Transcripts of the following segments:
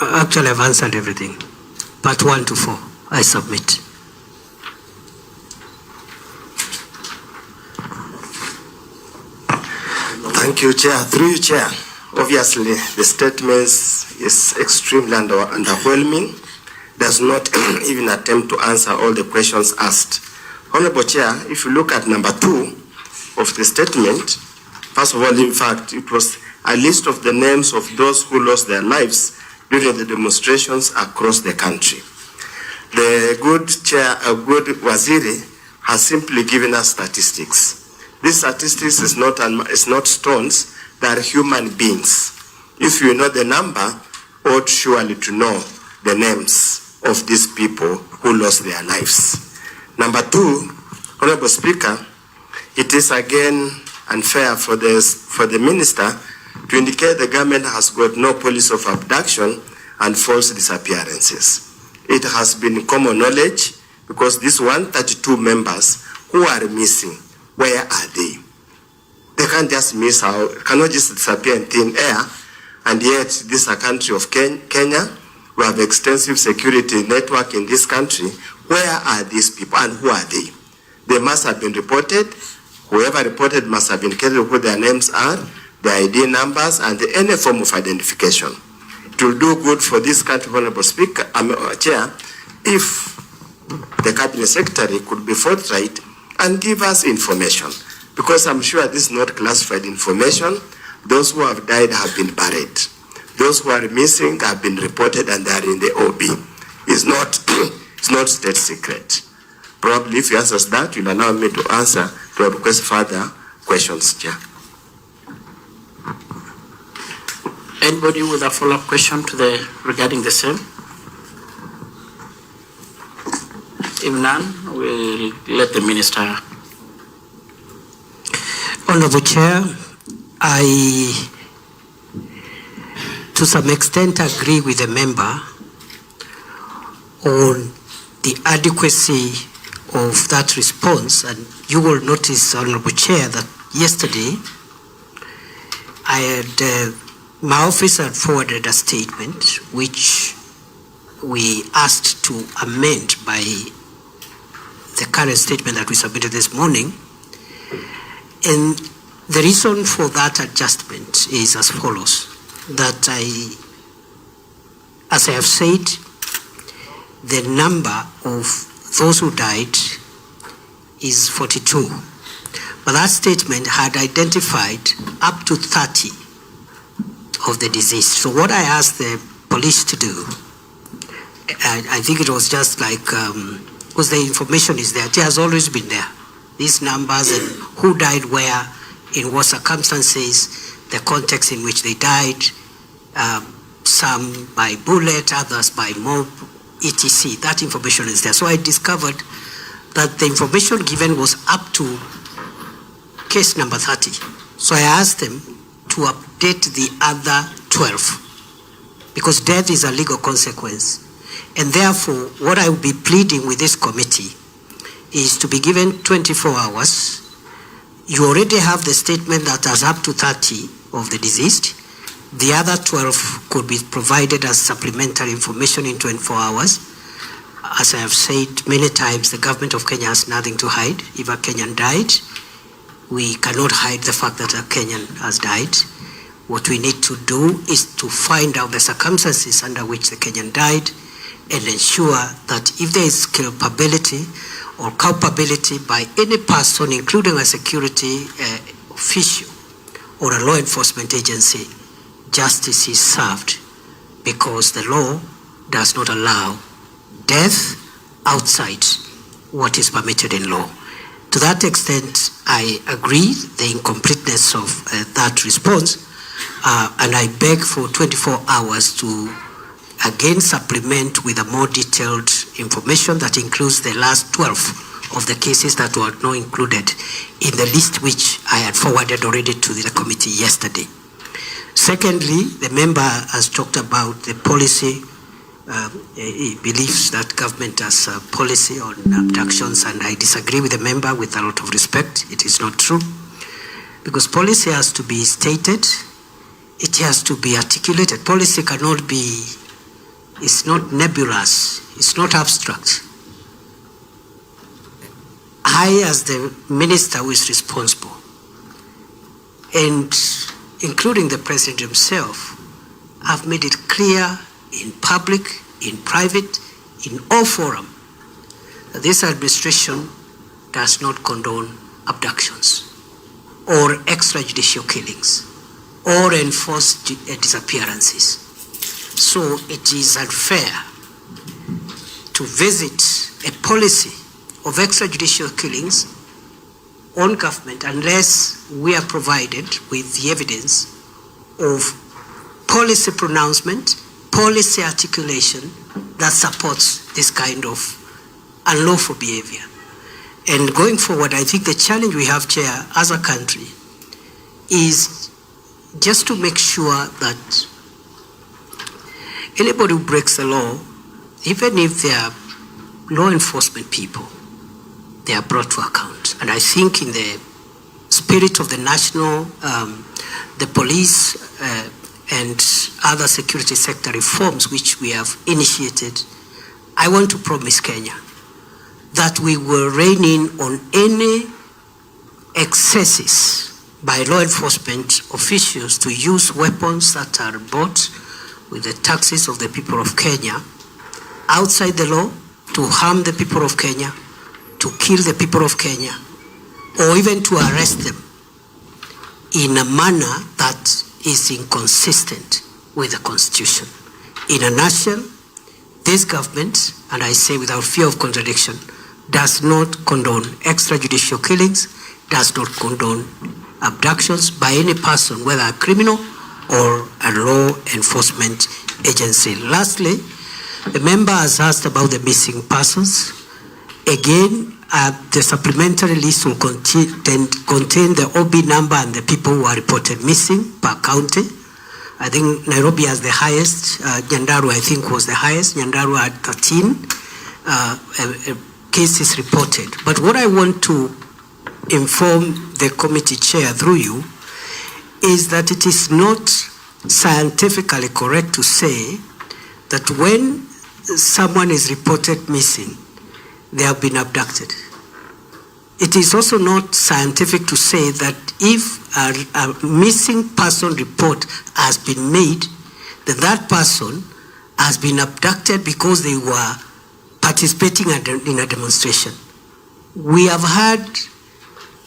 Actually, I've answered everything. Part 1 to 4, I submit. Thank you, Chair. Through you, Chair. Obviously, the statement is extremely underwhelming. Does not even attempt to answer all the questions asked. Honorable Chair, if you look at number 2 of the statement, first of all, in fact, it was a list of the names of those who lost their lives during the demonstrations across the country. The good Chair, good Waziri, has simply given us statistics. These statistics is not stones, they are human beings. If you know the number, ought surely to know the names of these people who lost their lives. Number 2, Honorable Speaker, it is again unfair for the minister to indicate the government has got no policy of abduction and false disappearances. It has been common knowledge because these 132 members who are missing, where are they? They can't just miss out, cannot just disappear in thin air, and yet this is a country of Kenya. We have extensive security network in this country. Where are these people and who are they? They must have been reported. Whoever reported must have indicated who their names are, their ID numbers, and any form of identification. It will do good for this country, Honorable Speaker, Chair, if the Cabinet Secretary could be forthright and give us information, because I'm sure this is not classified information. Those who have died have been buried. Those who are missing have been reported and they are in the OB. It's not state secret. Probably if you answer that, you'll allow me to answer to request further questions, Chair. Anybody with a follow-up question regarding the same? If none, we'll let the minister. Honorable Chair, I to some extent agree with the member on the adequacy of that response, and you will notice, Honorable Chair, that yesterday I had my office had forwarded a statement which we asked to amend by the current statement that we submitted this morning. And the reason for that adjustment is as follows, that as I have said, the number of those who died is 42. But that statement had identified up to 30 of the deceased. So what I asked the police to do, I think it was just like, because the information is there, it has always been there. These numbers and who died where, in what circumstances, the context in which they died, some by bullet, others by mob, etc. That information is there. So I discovered that the information given was up to case number 30. So I asked them to update the other 12, because death is a legal consequence. And therefore, what I will be pleading with this committee is to be given 24 hours. You already have the statement that has up to 30 of the deceased. The other 12 could be provided as supplementary information in 24 hours. As I have said many times, the government of Kenya has nothing to hide. If a Kenyan died, we cannot hide the fact that a Kenyan has died. What we need to do is to find out the circumstances under which the Kenyan died and ensure that if there is culpability or culpability by any person, including a security official or a law enforcement agency, justice is served, because the law does not allow death outside what is permitted in law. To that extent, I agree the incompleteness of that response, and I beg for 24 hours to again supplement with a more detailed information that includes the last 12 of the cases that were not included in the list which I had forwarded already to the committee yesterday. Secondly, the member has talked about the policy. He believes that government has a policy on abductions, and I disagree with the member with a lot of respect. It is not true, because policy has to be stated, it has to be articulated. Policy cannot be is not nebulous, it's not abstract. I, as the minister who is responsible, and including the president himself, have made it clear in public, in private, in all forums, that this administration does not condone abductions or extrajudicial killings or enforce disappearances. So it is unfair to visit a policy of extrajudicial killings on government unless we are provided with the evidence of policy pronouncement, policy articulation that supports this kind of unlawful behavior. And going forward, I think the challenge we have, Chair, as a country, is just to make sure that anybody who breaks the law, even if they are law enforcement people, they are brought to account. And I think in the spirit of the national, the police and other security sector reforms which we have initiated, I want to promise Kenya that we will rein in on any excesses by law enforcement officials to use weapons that are bought with the taxes of the people of Kenya outside the law to harm the people of Kenya, to kill the people of Kenya, or even to arrest them in a manner that is inconsistent with the Constitution. In a nutshell, this government, and I say without fear of contradiction, does not condone extrajudicial killings, does not condone abductions by any person, whether a criminal or a law enforcement agency. Lastly, the member has asked about the missing persons. Again, the supplementary list will contain the OB number and the people who are reported missing per county. I think Nairobi has the highest. Nyandarua, I think, was the highest. Nyandarua had 13 cases reported. But what I want to inform the committee chair through you is that it is not scientifically correct to say that when someone is reported missing, they have been abducted. It is also not scientific to say that if a missing person report has been made, then that person has been abducted because they were participating in a demonstration. We have had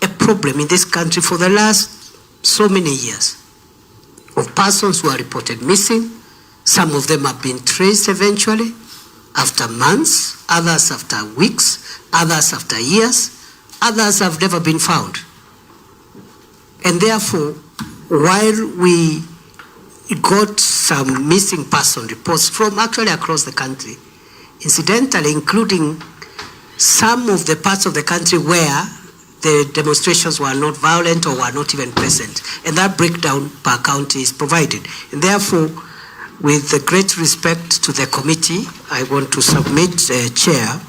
a problem in this country for the last so many years of persons who are reported missing. Some of them have been traced eventually after months, others after weeks, others after years, others have never been found. And therefore, while we got some missing person reports from actually across the country, incidentally including some of the parts of the country where the demonstrations were not violent or were not even present, and that breakdown per county is provided. And therefore, with the great respect to the committee, I want to submit, Chair,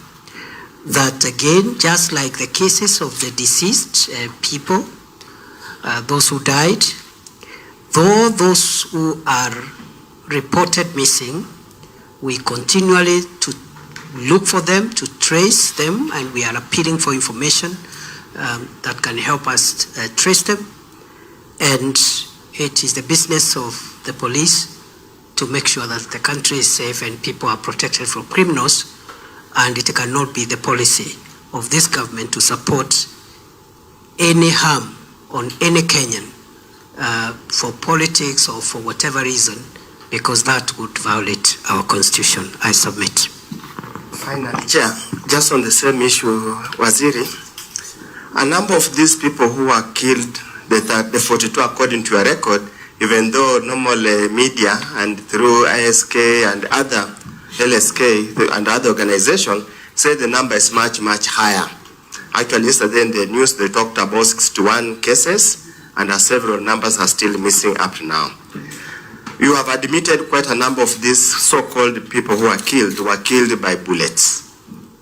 that again, just like the cases of the deceased people, those who died, though those who are reported missing, we continually to look for them, to trace them, and we are appealing for information that can help us trace them. And it is the business of the police to make sure that the country is safe and people are protected from criminals, and it cannot be the policy of this government to support any harm on any Kenyan for politics or for whatever reason, because that would violate our constitution. I submit. Finally, Chair, just on the same issue, Waziri, a number of these people who were killed, the 42 according to your record, even though normal media and through ISK and other LSK and other organizations say the number is much, much higher. Actually, yesterday in the news, they talked about 61 cases, and several numbers are still missing up to now. You have admitted quite a number of these so-called people who were killed by bullets.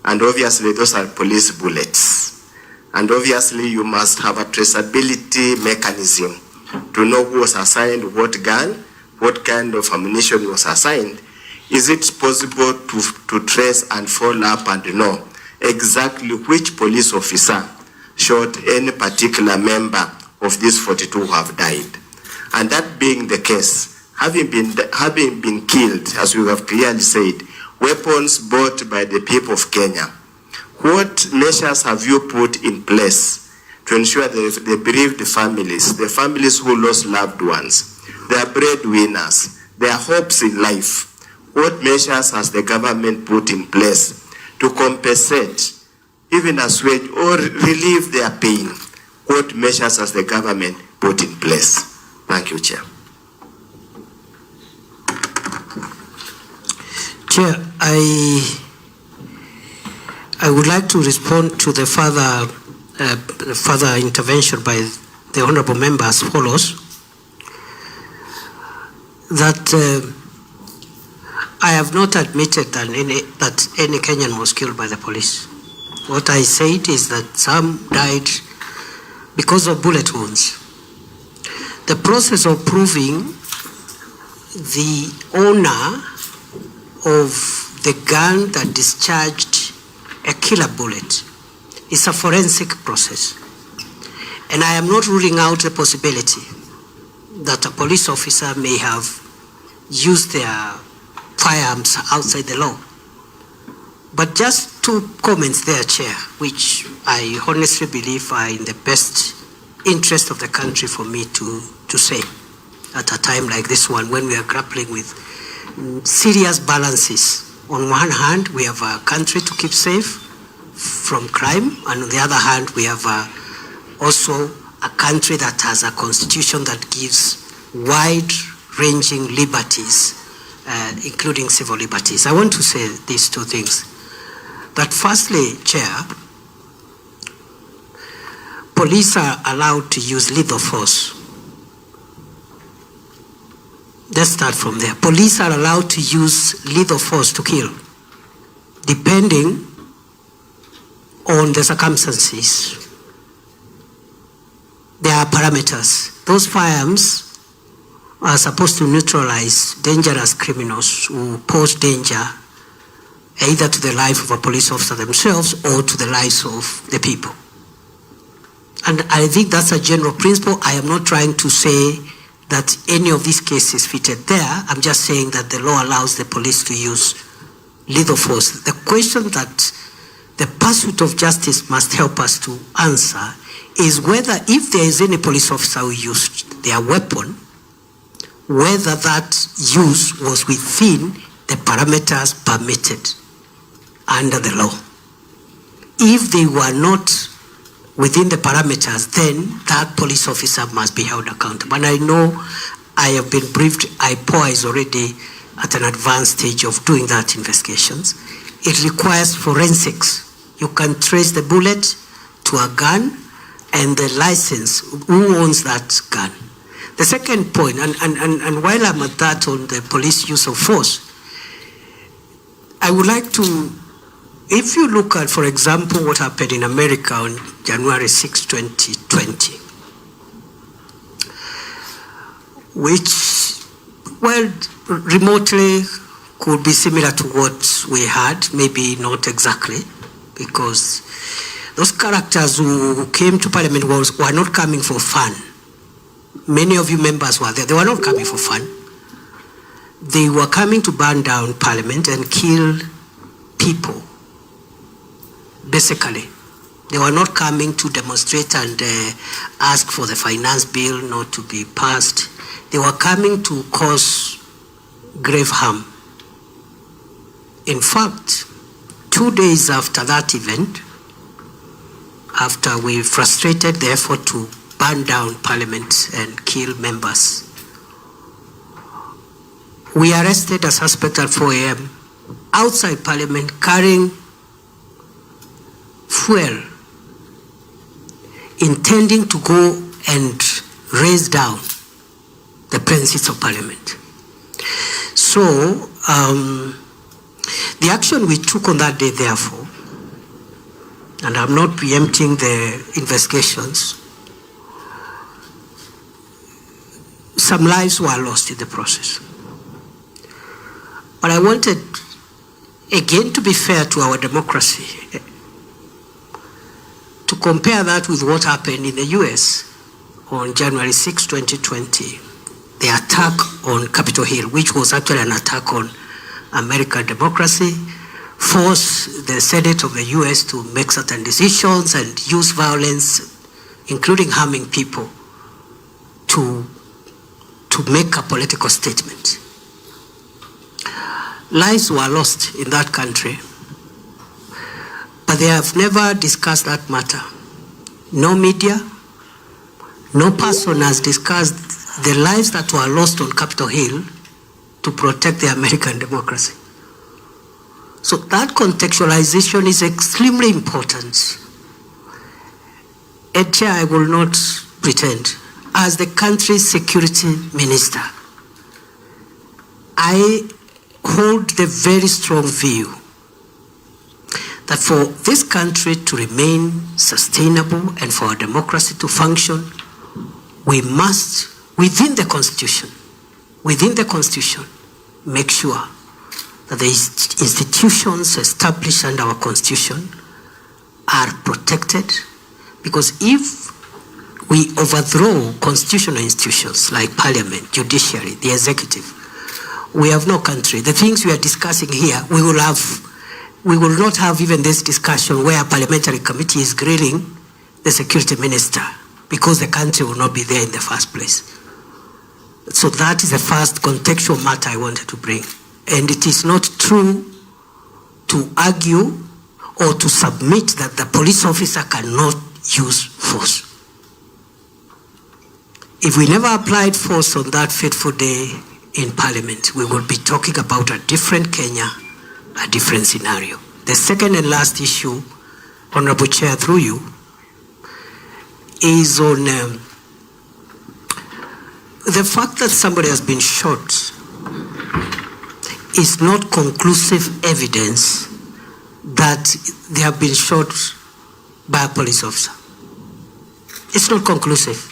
And obviously, those are police bullets. And obviously, you must have a traceability mechanism to know who was assigned what gun, what kind of ammunition was assigned. is it possible to trace and follow up and know exactly which police officer shot any particular member of these 42 who have died? And that being the case, having been killed, as we have clearly said, weapons bought by the people of Kenya, what measures have you put in place to ensure the bereaved families, the families who lost loved ones, their breadwinners, their hopes in life, what measures has the government put in place to compensate, even assuage or relieve their pain? What measures has the government put in place? Thank you, Chair. Chair, I would like to respond to the further intervention by the honourable member as follows. That I have not admitted that any Kenyan was killed by the police. What I said is that some died because of bullet wounds. The process of proving the owner of the gun that discharged a killer bullet is a forensic process. And I am not ruling out the possibility that a police officer may have used their firearms outside the law. But just 2 comments there, Chair, which I honestly believe are in the best interest of the country for me to say at a time like this one, when we are grappling with serious balances. On one hand, we have a country to keep safe from crime, and on the other hand, we have also a country that has a constitution that gives wide-ranging liberties, including civil liberties. I want to say these 2 things. That firstly, Chair, police are allowed to use lethal force. Let's start from there. Police are allowed to use lethal force to kill, depending on the circumstances. There are parameters. Those firearms are supposed to neutralize dangerous criminals who pose danger either to the life of a police officer themselves or to the lives of the people. And I think that's a general principle. I am not trying to say that any of these cases fitted there. I'm just saying that the law allows the police to use lethal force. The question that the pursuit of justice must help us to answer is whether, if there is any police officer who used their weapon, whether that use was within the parameters permitted under the law. If they were not within the parameters, then that police officer must be held accountable. And I know I have been briefed, IPOA is already at an advanced stage of doing that investigations. It requires forensics. You can trace the bullet to a gun and the license, who owns that gun. The second point, and while I'm at that on the police use of force, I would like to, if you look at, for example, what happened in America on January 6, 2020, which, well, remotely could be similar to what we had, maybe not exactly, because those characters who came to Parliament were not coming for fun. Many of you members were there. They were not coming for fun. They were coming to burn down Parliament and kill people. Basically, they were not coming to demonstrate and ask for the finance bill not to be passed. They were coming to cause grave harm. In fact, 2 days after that event, after we frustrated the effort to burn down Parliament and kill members, we arrested a suspect at 4 a.m. outside Parliament carrying fuel, intending to go and raise down the premises of Parliament. So, the action we took on that day, therefore, and I'm not preempting the investigations, some lives were lost in the process. But I wanted, again, to be fair to our democracy, to compare that with what happened in the US on January 6, 2020, the attack on Capitol Hill, which was actually an attack on American democracy, forced the Senate of the US to make certain decisions and use violence, including harming people, to make a political statement. Lives were lost in that country, but they have never discussed that matter. No media, no person has discussed the lives that were lost on Capitol Hill to protect the American democracy. So that contextualization is extremely important. And Chair, I will not pretend, as the country's security minister, I hold the very strong view that for this country to remain sustainable and for our democracy to function, we must, within the Constitution, make sure that the institutions established under our Constitution are protected, because if we overthrow constitutional institutions like Parliament, judiciary, the executive, we have no country. The things we are discussing here, we will not have even this discussion where a parliamentary committee is grilling the security minister, because the country will not be there in the first place. So that is the first contextual matter I wanted to bring. And it is not true to argue or to submit that the police officer cannot use force. If we never applied force on that fateful day in Parliament, we will be talking about a different Kenya, a different scenario. The second and last issue, Honorable Chair, through you, is on the fact that somebody has been shot is not conclusive evidence that they have been shot by a police officer. It's not conclusive.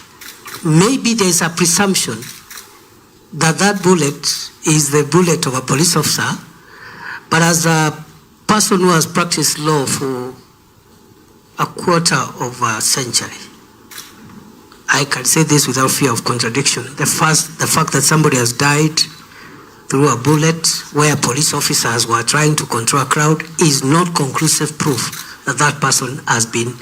Maybe there's a presumption that that bullet is the bullet of a police officer, but as a person who has practiced law for a quarter of a century, I can say this without fear of contradiction. The fact that somebody has died through a bullet where police officers were trying to control a crowd is not conclusive proof that that person has been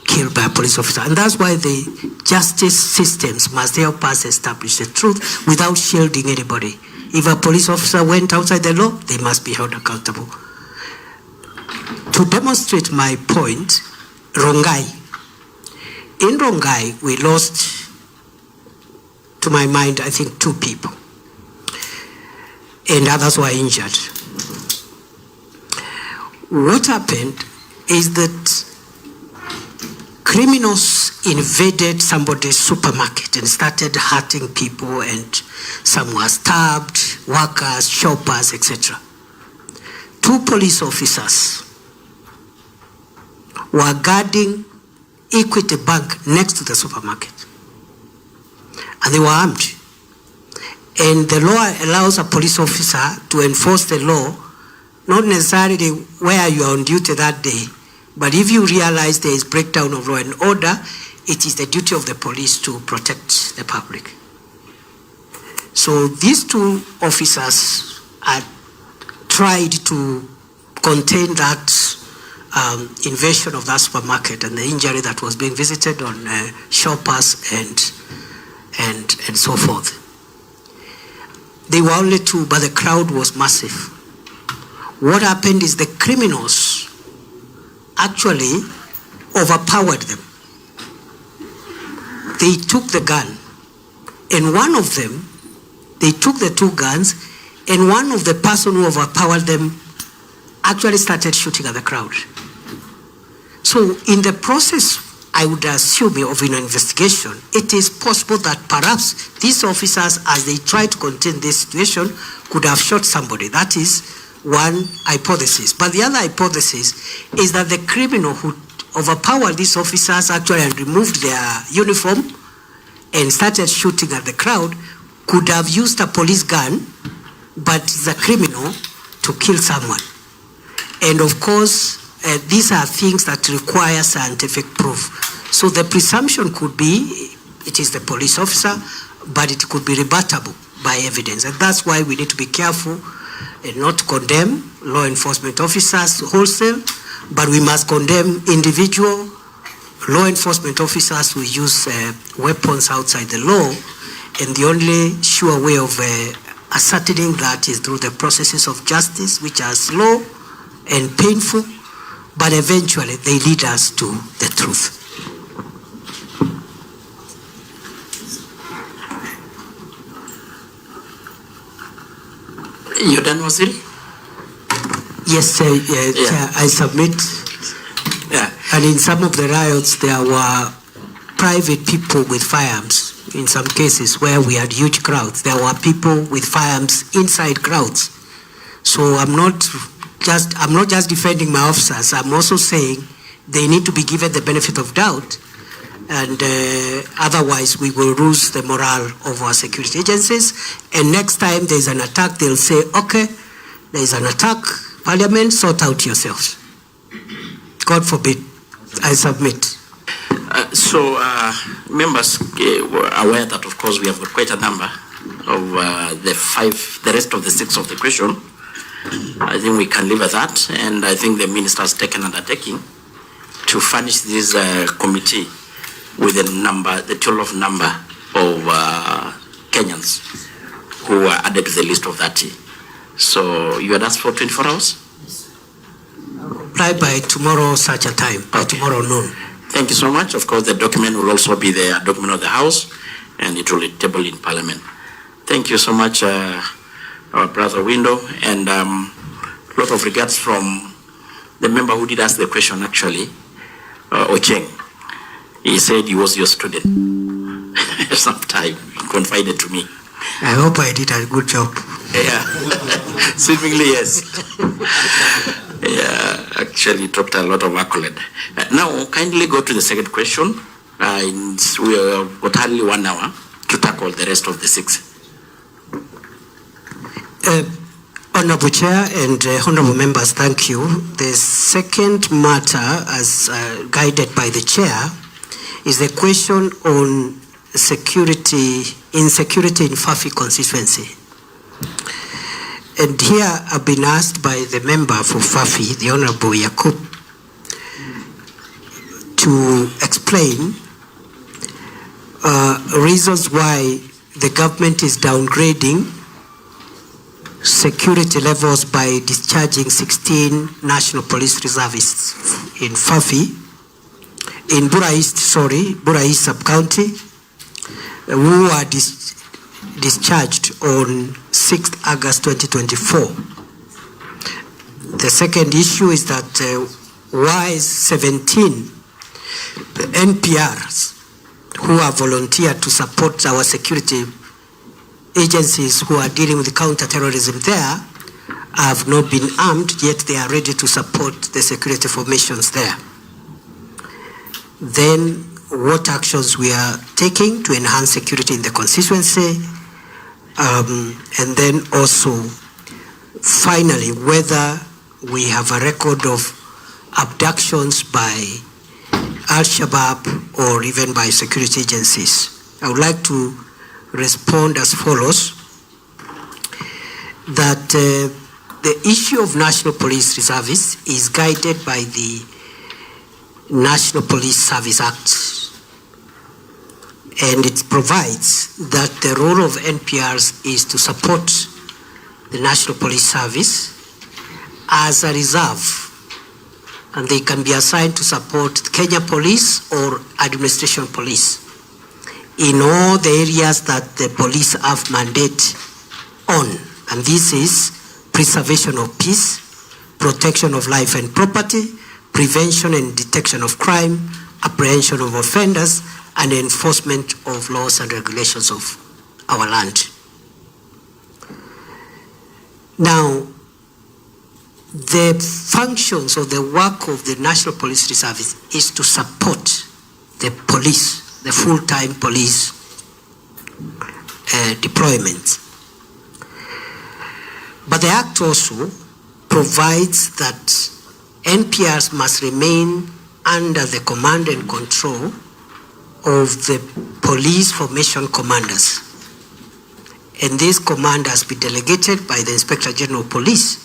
killed by a police officer. And that's why the justice systems must help us establish the truth without shielding anybody. If a police officer went outside the law, they must be held accountable. To demonstrate my point, Rongai. In Rongai, we lost, to my mind, I think 2 people. And others were injured. What happened is that criminals invaded somebody's supermarket and started hurting people, and some were stabbed, workers, shoppers, etc. 2 police officers were guarding Equity Bank next to the supermarket, and they were armed. And the law allows a police officer to enforce the law, not necessarily where you are on duty that day, but if you realize there is breakdown of law and order, it is the duty of the police to protect the public. So these 2 officers had tried to contain that invasion of that supermarket and the injury that was being visited on shoppers and so forth. They were only 2, but the crowd was massive. What happened is the criminals actually overpowered them. They took the gun, and one of them, they took the 2 guns, and one of the person who overpowered them actually started shooting at the crowd. So in the process, I would assume, of an investigation, it is possible that perhaps these officers, as they tried to contain this situation, could have shot somebody. That is one hypothesis. But the other hypothesis is that the criminal who overpowered these officers actually and removed their uniform and started shooting at the crowd could have used a police gun, but the criminal to kill someone. And of course, these are things that require scientific proof. So the presumption could be it is the police officer, but it could be rebuttable by evidence. And that's why we need to be careful and not condemn law enforcement officers wholesale, but we must condemn individual law enforcement officers who use weapons outside the law. And the only sure way of ascertaining that is through the processes of justice, which are slow and painful, but eventually they lead us to the truth. You done, Waziri? Yes, Chair, I submit. Yeah. And in some of the riots, there were private people with firearms. In some cases where we had huge crowds, there were people with firearms inside crowds. So I'm not just defending my officers. I'm also saying they need to be given the benefit of doubt, and otherwise we will lose the morale of our security agencies. And next time there's an attack, they'll say, okay, there's an attack, Parliament, sort out yourselves. God forbid. I submit. So members were aware that, of course, we have got quite a number of the rest of the 6 of the question. I think we can leave at that, and I think the minister has taken undertaking to furnish this committee with the total number of Kenyans who are added to the list of 30. So you had asked for 24 hours? Reply by tomorrow such a time, by tomorrow noon. Thank you so much. Of course, the document will also be the document of the House, and it will be tabled in Parliament. Thank you so much, our brother Window, and a lot of regards from the member who did ask the question, actually, Ocheng. He said he was your student. Sometime he confided to me. I hope I did a good job. Yeah, seemingly yes. Yeah, actually dropped a lot of accolade. Now, kindly go to the second question. We have got hardly 1 hour to tackle the rest of the 6. Honorable Chair and honorable members, thank you. The second matter, as guided by the Chair, is the question on insecurity in Fafi constituency. And here I've been asked by the member for Fafi, the Honorable Yakub, to explain reasons why the government is downgrading security levels by discharging 16 National Police Reservists in Fafi, in Bura East sub-county, who are discharged on 6th August 2024. The second issue is that why is 17 NPRs who are volunteered to support our security agencies who are dealing with counter-terrorism there have not been armed, yet they are ready to support the security formations there. Then what actions we are taking to enhance security in the constituency, and then also finally whether we have a record of abductions by Al-Shabaab or even by security agencies. I would like to respond as follows, that the issue of National Police Reservists is guided by the National Police Service Act, and it provides that the role of NPRs is to support the National Police Service as a reserve, and they can be assigned to support Kenya Police or Administration Police in all the areas that the police have mandate on, and this is preservation of peace, protection of life and property, prevention and detection of crime, apprehension of offenders, and enforcement of laws and regulations of our land. Now, the functions of the work of the National Police Reserve is to support the police, the full-time police deployment. But the Act also provides that NPRs must remain under the command and control of the police formation commanders. And these commanders be delegated by the Inspector General of Police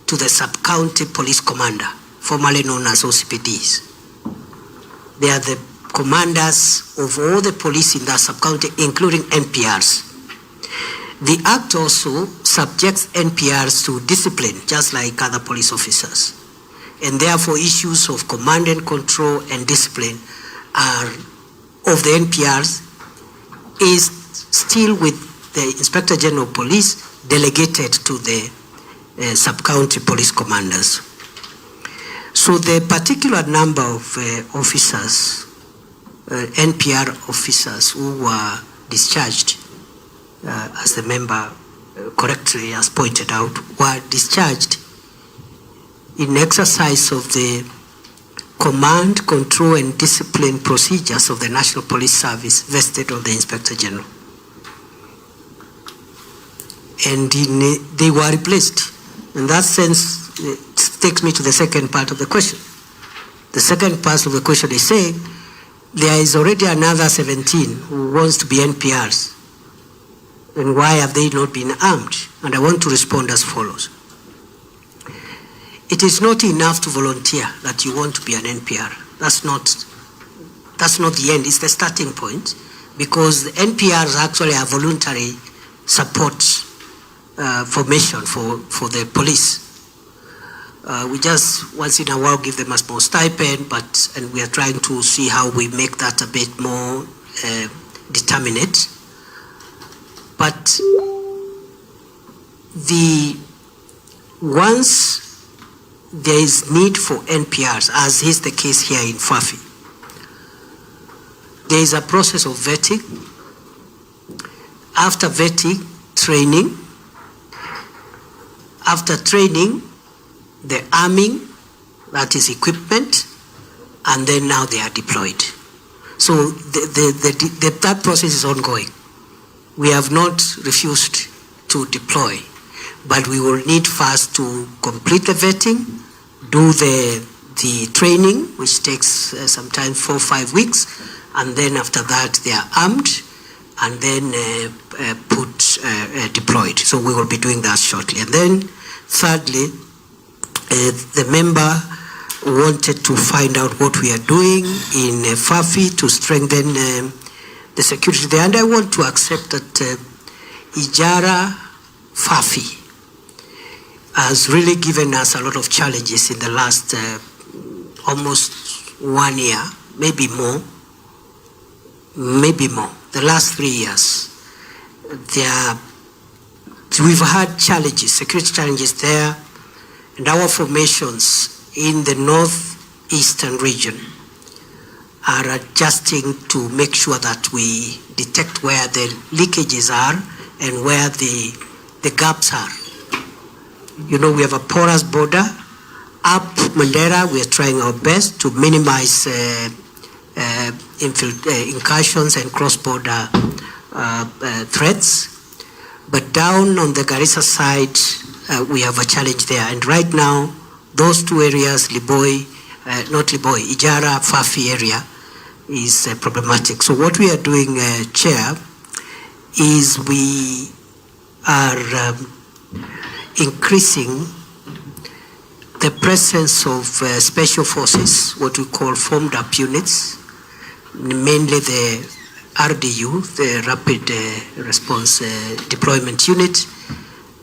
to the Sub-County Police Commander, formerly known as OCPDs. They are the commanders of all the police in that sub-county, including NPRs. The Act also subjects NPRs to discipline, just like other police officers. And therefore, issues of command and control and discipline are of the NPRs is still with the Inspector General of Police delegated to the sub-county police commanders. So the particular number of officers, NPR officers who were discharged, as the member correctly has pointed out, were discharged in exercise of the command, control, and discipline procedures of the National Police Service vested on the Inspector General. And they were replaced. In that sense, it takes me to the second part of the question. The second part of the question is saying there is already another 17 who wants to be NPRs. And why have they not been armed? And I want to respond as follows. It is not enough to volunteer that you want to be an NPR. That's not the end, it's the starting point, because the NPRs actually are voluntary support formation for the police. We just once in a while give them a small stipend, and we are trying to see how we make that a bit more determinate. But once there is need for NPRs, as is the case here in Fafi, there is a process of vetting. After vetting, training. After training, the arming, that is equipment, and then now they are deployed. So that process is ongoing. We have not refused to deploy, but we will need first to complete the vetting, do the training, which takes sometimes 4 or 5 weeks, and then after that they are armed and then deployed. So we will be doing that shortly. And then thirdly, the member wanted to find out what we are doing in Fafi to strengthen the security there. And I want to accept that Ijara Fafi has really given us a lot of challenges in the last almost 1 year, maybe more, the last 3 years. We've had challenges, security challenges there, and our formations in the northeastern region are adjusting to make sure that we detect where the leakages are and where the gaps are. You know, we have a porous border. Up Mandera, we are trying our best to minimize incursions and cross-border threats. But down on the Garissa side, we have a challenge there. And right now, those two areas, Ijara, Fafi area, is problematic. So what we are doing, Chair, is we are increasing the presence of special forces, what we call formed up units, mainly the RDU, the Rapid Response Deployment Unit,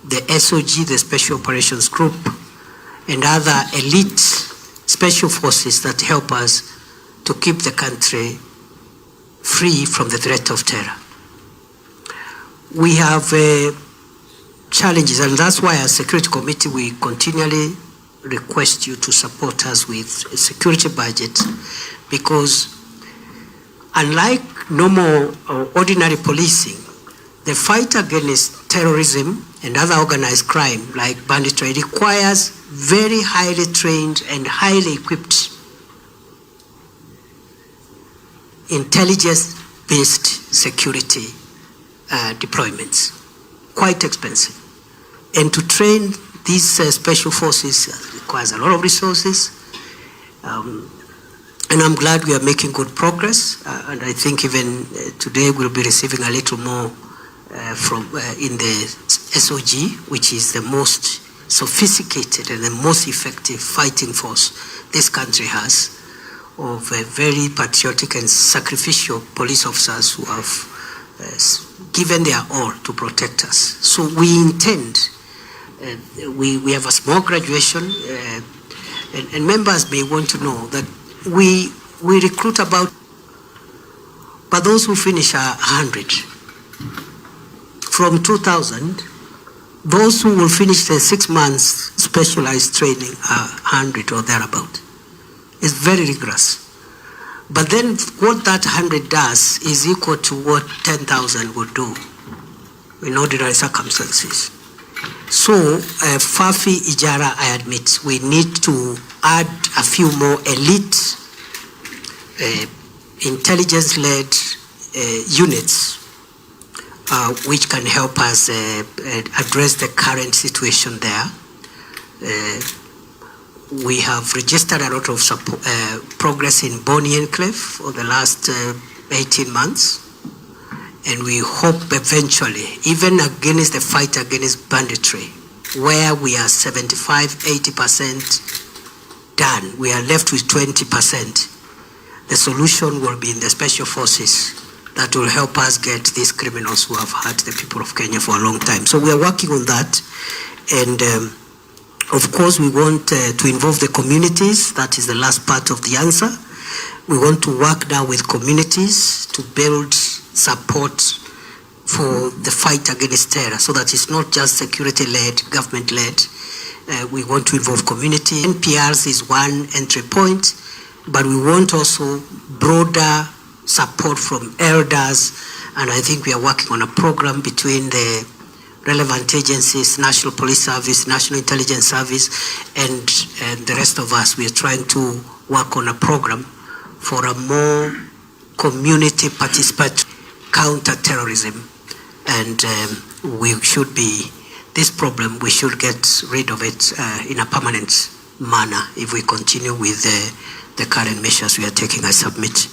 the SOG, the Special Operations Group, and other elite special forces that help us to keep the country free from the threat of terror. We have challenges, and that's why as Security Committee we continually request you to support us with a security budget, because unlike normal or ordinary policing, the fight against terrorism and other organized crime like banditry requires very highly trained and highly equipped intelligence-based security deployments, quite expensive. And to train these special forces requires a lot of resources, and I'm glad we are making good progress. And I think even today we'll be receiving a little more from in the SOG, which is the most sophisticated and the most effective fighting force this country has, of very patriotic and sacrificial police officers who have given their all to protect us. So we intend, we have a small graduation, and members may want to know that we recruit about, but those who finish are 100. From 2000, those who will finish the 6 months specialized training are 100 or thereabout. It's very rigorous. But then what that 100 does is equal to what 10,000 would do in ordinary circumstances. So, Fafi Ijara, I admit, we need to add a few more elite, intelligence-led units which can help us address the current situation there. We have registered a lot of progress in Bonny Enclave for the last 18 months. And we hope eventually, even against the fight against banditry, where we are 75–80% done, we are left with 20%. The solution will be in the special forces that will help us get these criminals who have hurt the people of Kenya for a long time. So we are working on that. And of course, we want to involve the communities. That is the last part of the answer. We want to work now with communities to build support for the fight against terror, so that it's not just security-led, government-led. We want to involve community. NPRs is one entry point, but we want also broader support from elders, and I think we are working on a program between the relevant agencies, National Police Service, National Intelligence Service, and the rest of us. We are trying to work on a program for a more community participatory counter-terrorism, and we should be, this problem, we should get rid of it in a permanent manner if we continue with the current measures we are taking. I submit.